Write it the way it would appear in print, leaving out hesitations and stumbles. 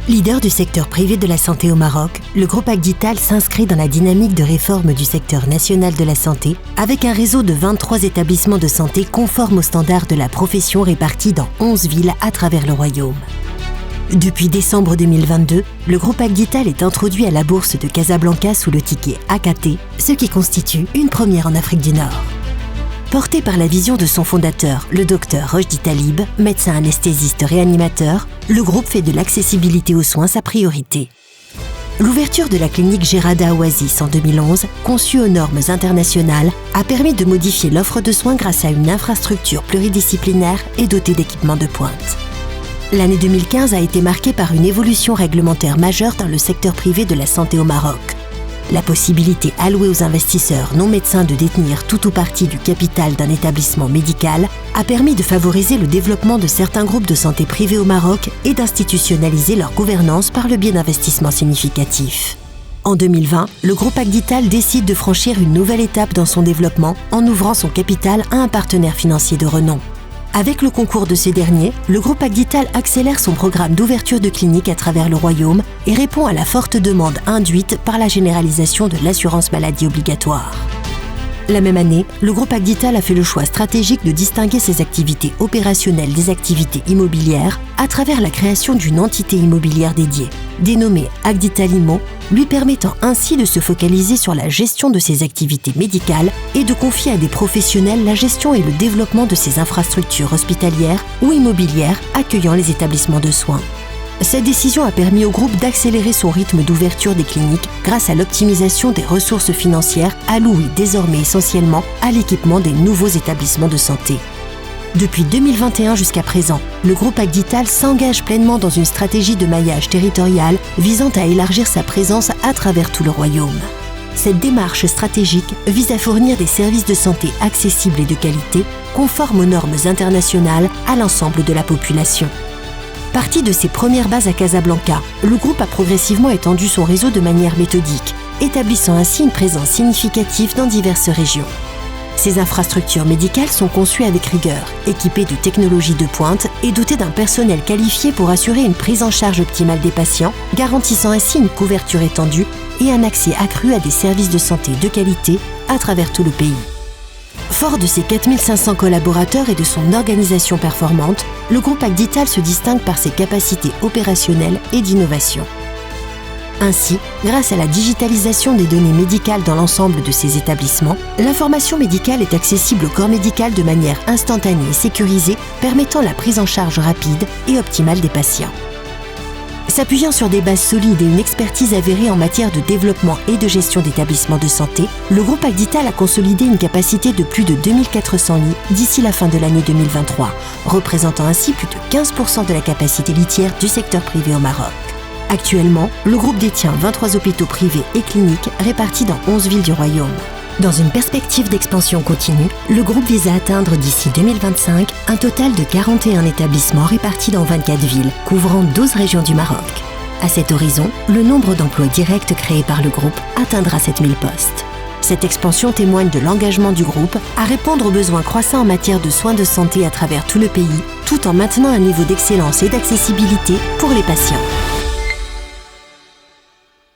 Leader du secteur privé de la santé au Maroc, le groupe Agdital s'inscrit dans la dynamique de réforme du secteur national de la santé avec un réseau de 23 établissements de santé conformes aux standards de la profession répartis dans 11 villes à travers le royaume. Depuis décembre 2022, le groupe Agdital est introduit à la bourse de Casablanca sous le ticket AKT, ce qui constitue une première en Afrique du Nord. Porté par la vision de son fondateur, le docteur Rochdi Talib, médecin anesthésiste réanimateur, le groupe fait de l'accessibilité aux soins sa priorité. L'ouverture de la clinique Gerada Oasis en 2011, conçue aux normes internationales, a permis de modifier l'offre de soins grâce à une infrastructure pluridisciplinaire et dotée d'équipements de pointe. L'année 2015 a été marquée par une évolution réglementaire majeure dans le secteur privé de la santé au Maroc. La possibilité allouée aux investisseurs non médecins de détenir tout ou partie du capital d'un établissement médical a permis de favoriser le développement de certains groupes de santé privés au Maroc et d'institutionnaliser leur gouvernance par le biais d'investissements significatifs. En 2020, le groupe Agdital décide de franchir une nouvelle étape dans son développement en ouvrant son capital à un partenaire financier de renom. Avec le concours de ce dernier, le groupe Agdital accélère son programme d'ouverture de cliniques à travers le royaume et répond à la forte demande induite par la généralisation de l'assurance maladie obligatoire. La même année, le groupe Agdital a fait le choix stratégique de distinguer ses activités opérationnelles des activités immobilières à travers la création d'une entité immobilière dédiée, dénommée Agdital Immo, lui permettant ainsi de se focaliser sur la gestion de ses activités médicales et de confier à des professionnels la gestion et le développement de ses infrastructures hospitalières ou immobilières accueillant les établissements de soins. Cette décision a permis au groupe d'accélérer son rythme d'ouverture des cliniques grâce à l'optimisation des ressources financières allouées désormais essentiellement à l'équipement des nouveaux établissements de santé. Depuis 2021 jusqu'à présent, le groupe Agdital s'engage pleinement dans une stratégie de maillage territorial visant à élargir sa présence à travers tout le royaume. Cette démarche stratégique vise à fournir des services de santé accessibles et de qualité, conformes aux normes internationales à l'ensemble de la population. Parti de ses premières bases à Casablanca, le groupe a progressivement étendu son réseau de manière méthodique, établissant ainsi une présence significative dans diverses régions. Ces infrastructures médicales sont conçues avec rigueur, équipées de technologies de pointe et dotées d'un personnel qualifié pour assurer une prise en charge optimale des patients, garantissant ainsi une couverture étendue et un accès accru à des services de santé de qualité à travers tout le pays. Fort de ses 4500 collaborateurs et de son organisation performante, le groupe Agdital se distingue par ses capacités opérationnelles et d'innovation. Ainsi, grâce à la digitalisation des données médicales dans l'ensemble de ses établissements, l'information médicale est accessible au corps médical de manière instantanée et sécurisée, permettant la prise en charge rapide et optimale des patients. S'appuyant sur des bases solides et une expertise avérée en matière de développement et de gestion d'établissements de santé, le groupe Agdital a consolidé une capacité de plus de 2400 lits d'ici la fin de l'année 2023, représentant ainsi plus de 15% de la capacité litière du secteur privé au Maroc. Actuellement, le groupe détient 23 hôpitaux privés et cliniques répartis dans 11 villes du royaume. Dans une perspective d'expansion continue, le groupe vise à atteindre d'ici 2025 un total de 41 établissements répartis dans 24 villes, couvrant 12 régions du Maroc. À cet horizon, le nombre d'emplois directs créés par le groupe atteindra 7000 postes. Cette expansion témoigne de l'engagement du groupe à répondre aux besoins croissants en matière de soins de santé à travers tout le pays, tout en maintenant un niveau d'excellence et d'accessibilité pour les patients.